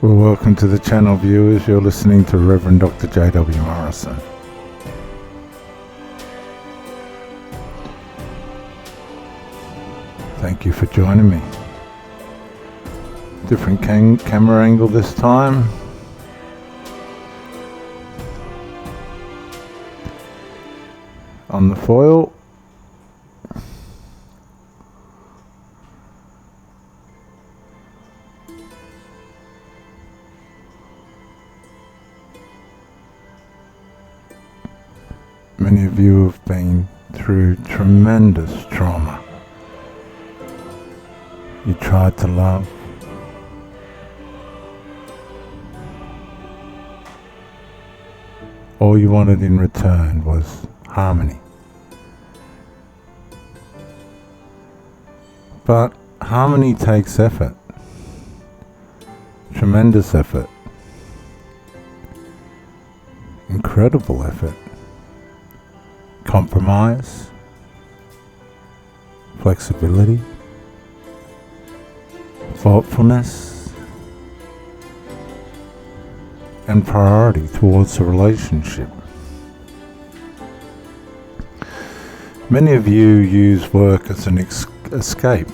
Well, welcome to the channel, viewers. You're listening to Reverend Dr. J.W. Morrison. Thank you for joining me. Different camera angle this time. On the foil. Many of you have been through tremendous trauma. You tried to love. All you wanted in return was harmony. But harmony takes effort. Tremendous effort. Incredible effort. Compromise, flexibility, thoughtfulness, and priority towards a relationship. Many of you use work as an escape,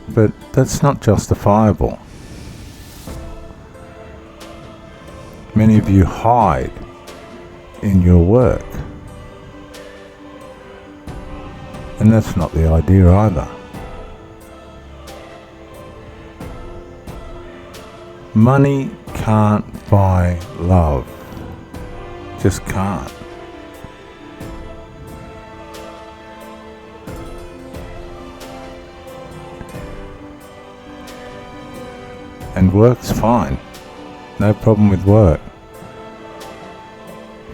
but that's not justifiable. Many of you hide in your work, and that's not the idea either. Money can't buy love, just can't. And work's fine, no problem with work.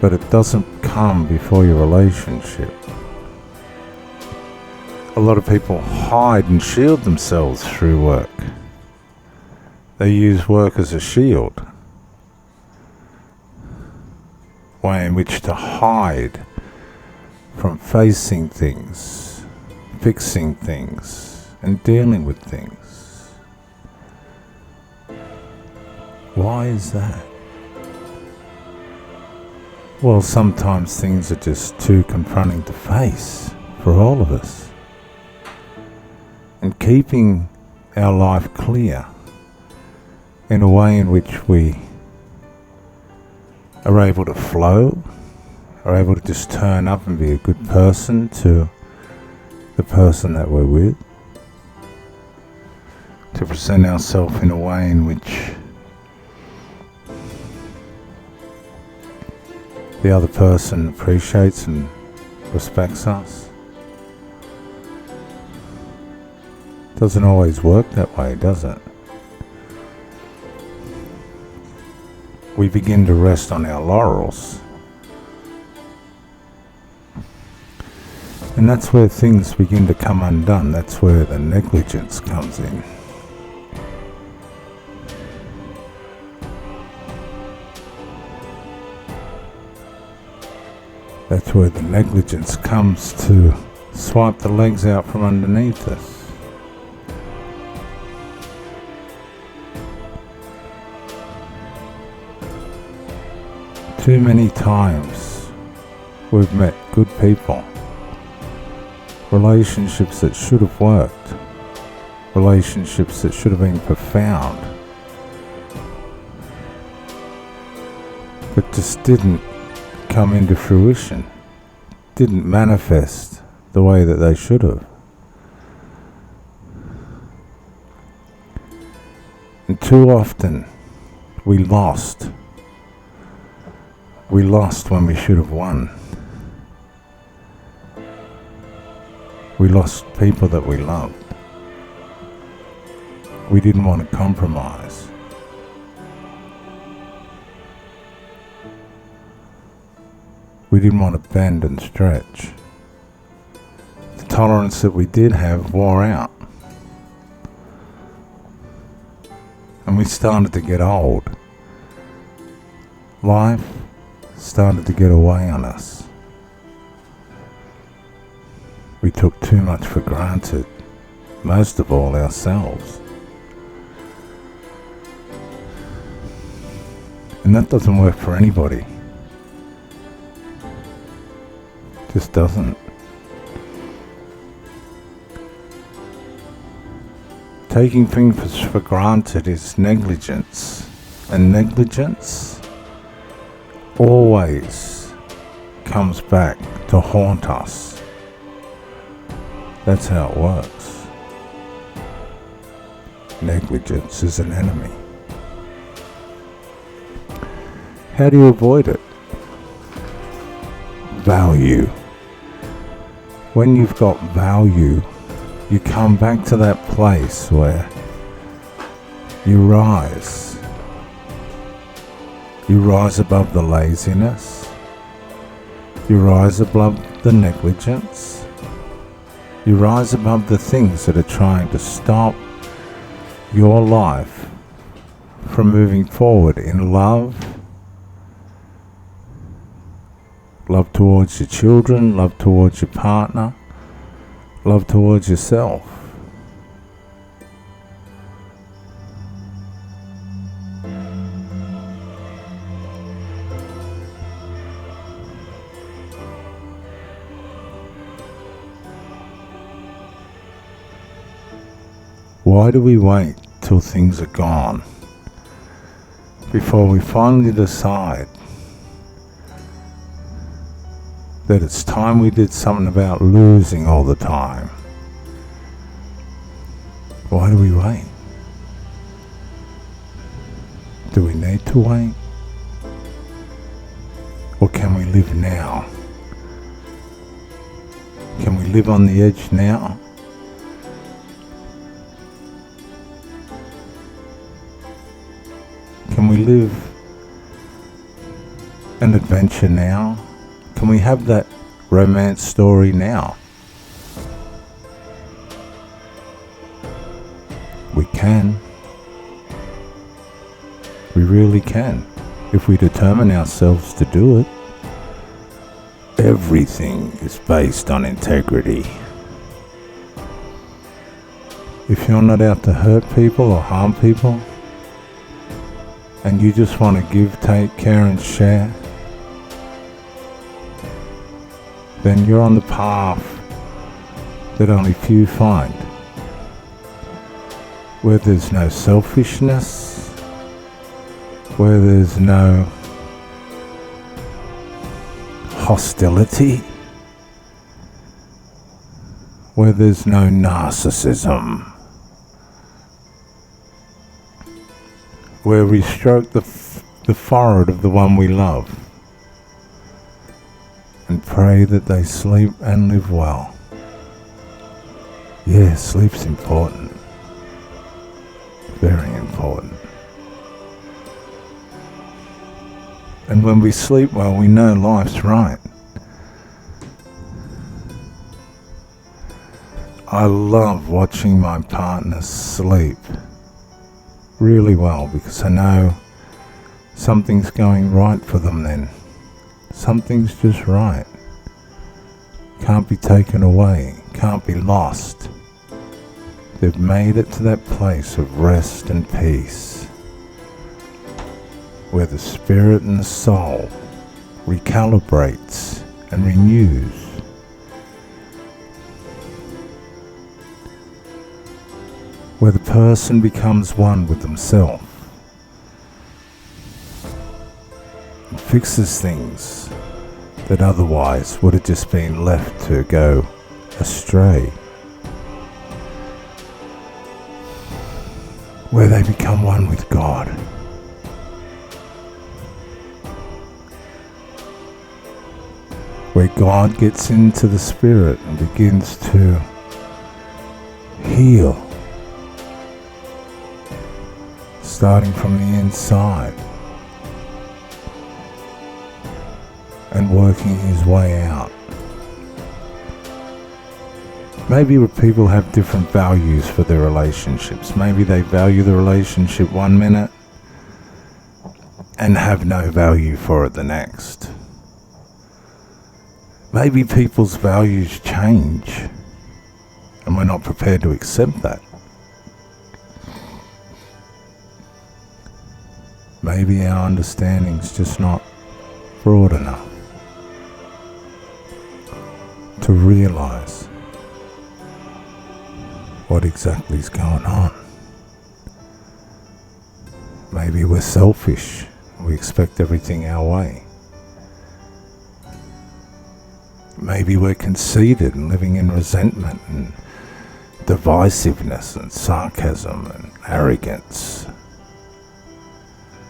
But it doesn't come before your relationship. A lot of people hide and shield themselves through work. They use work as a shield, way in which to hide from facing things, fixing things, and dealing with things. Why is that? Well, sometimes things are just too confronting to face for all of us. And keeping our life clear in a way in which we are able to flow, are able to just turn up and be a good person to the person that we're with, to present ourselves in a way in which the other person appreciates and respects us. Doesn't always work that way, does it? We begin to rest on our laurels. And that's where things begin to come undone. That's where the negligence comes in. That's where the negligence comes to swipe the legs out from underneath us. Too many times we've met good people, relationships that should have worked, relationships that should have been profound, but just didn't come into fruition, didn't manifest the way that they should have. And too often we lost when we should have won. We lost people that we loved. We didn't want to compromise. We didn't want to bend and stretch. The tolerance that we did have wore out. And we started to get old. Life started to get away on us. We took too much for granted, most of all ourselves. And that doesn't work for anybody. Just doesn't. Taking things for granted is negligence, and negligence always comes back to haunt us. That's how it works. Negligence is an enemy. How do you avoid it? Value. When you've got value, you come back to that place where you rise. You rise above the laziness. You rise above the negligence. You rise above the things that are trying to stop your life from moving forward in love. Love towards your children, love towards your partner, love towards yourself. Why do we wait till things are gone before we finally decide that it's time we did something about losing all the time? Why do we wait? Do we need to wait? Or can we live now? Can we live on the edge now? Can we live an adventure now? Can we have that romance story now? We can. We really can, if we determine ourselves to do it. Everything is based on integrity. If you're not out to hurt people or harm people, and you just want to give, take, care and share, then you're on the path that only few find, where there's no selfishness, where there's no hostility, where there's no narcissism, where we stroke the forehead of the one we love and pray that they sleep and live well. Yeah, sleep's important. Very important. And when we sleep well, we know life's right. I love watching my partner sleep really well, because I know something's going right for them then. Something's just right. Can't be taken away, can't be lost. They've made it to that place of rest and peace, where the spirit and the soul recalibrates and renews. Where the person becomes one with themselves and fixes things that otherwise would have just been left to go astray. Where they become one with God. Where God gets into the spirit and begins to heal, starting from the inside and working his way out. Maybe people have different values for their relationships. Maybe they value the relationship 1 minute and have no value for it the next. Maybe people's values change and we're not prepared to accept that. Maybe our understanding's just not broad enough to realize what exactly is going on. Maybe we're selfish. We expect everything our way. Maybe we're conceited and living in resentment and divisiveness and sarcasm and arrogance.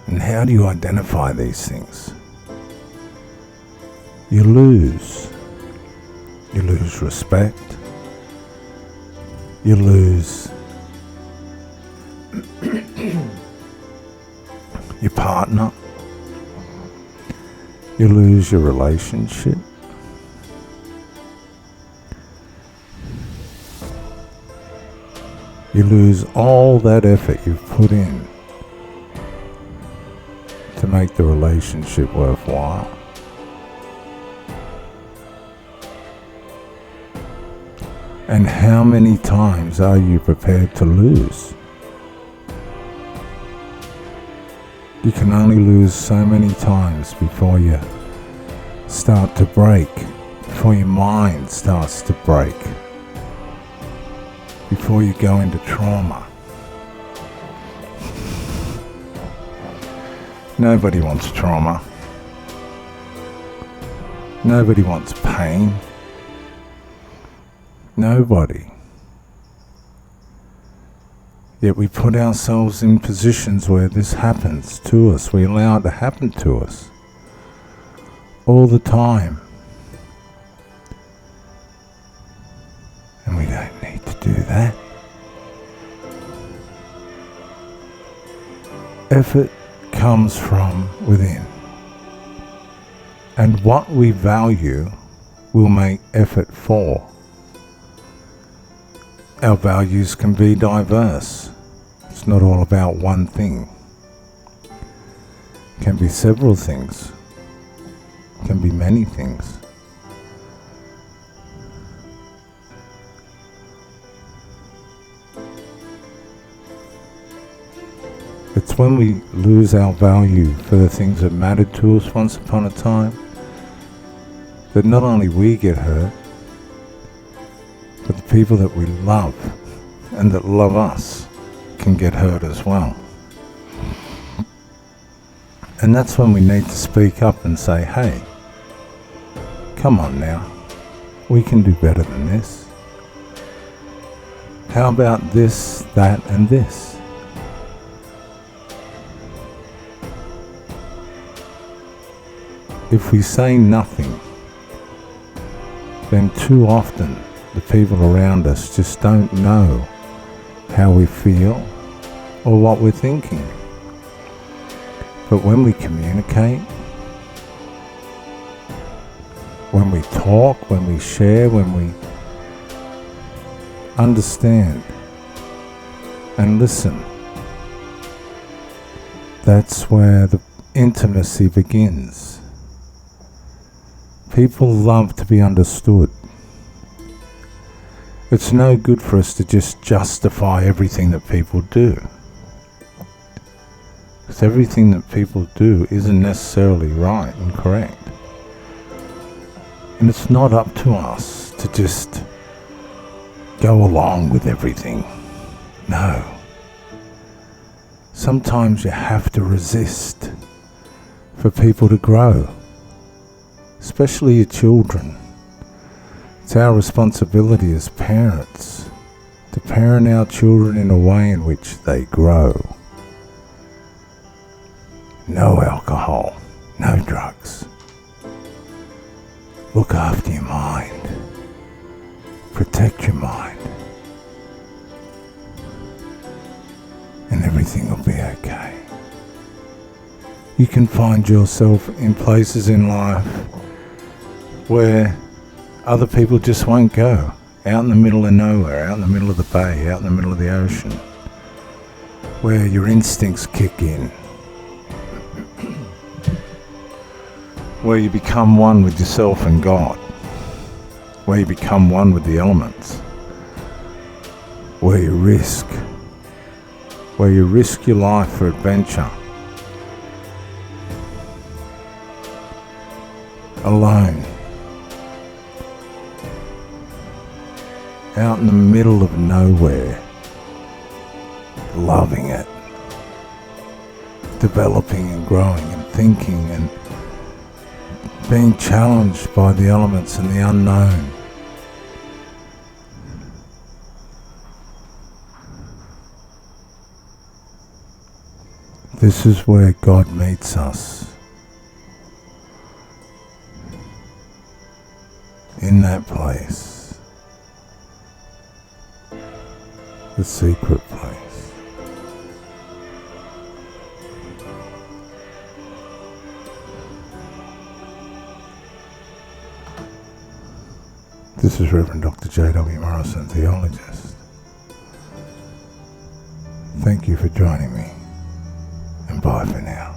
And how do you identify these things? You lose. You lose respect. You lose your partner. You lose your relationship. You lose all that effort you've put in to make the relationship worthwhile. And how many times are you prepared to lose? You can only lose so many times before you start to break, before your mind starts to break, before you go into trauma. Nobody wants trauma. Nobody wants pain. Nobody. Yet we put ourselves in positions where this happens to us. We allow it to happen to us all the time. And we don't need to do that. Effort comes from within. And what we value will make effort for. Our values can be diverse. It's not all about one thing. It can be several things. It can be many things. It's when we lose our value for the things that mattered to us once upon a time that not only we get hurt, but the people that we love and that love us can get hurt as well. And that's when we need to speak up and say, hey, come on now, we can do better than this. How about this, that, and this? If we say nothing, then too often the people around us just don't know how we feel or what we're thinking. But when we communicate, when we talk, when we share, when we understand and listen, that's where the intimacy begins. People love to be understood. It's no good for us to just justify everything that people do. Because everything that people do isn't necessarily right and correct. And it's not up to us to just go along with everything. No. Sometimes you have to resist for people to grow. Especially your children. It's our responsibility as parents to parent our children in a way in which they grow. No alcohol, no drugs. Look after your mind. Protect your mind. And everything will be okay. You can find yourself in places in life where other people just won't go. Out in the middle of nowhere, out in the middle of the bay, out in the middle of the ocean, where your instincts kick in, where you become one with yourself and God, where you become one with the elements, where you risk your life for adventure, alone, out in the middle of nowhere, loving it, developing and growing and thinking and being challenged by the elements and the unknown. This is where God meets us. In that place. The secret place. This is Reverend Dr. J.W. Morrison, Theologist. Thank you for joining me, and bye for now.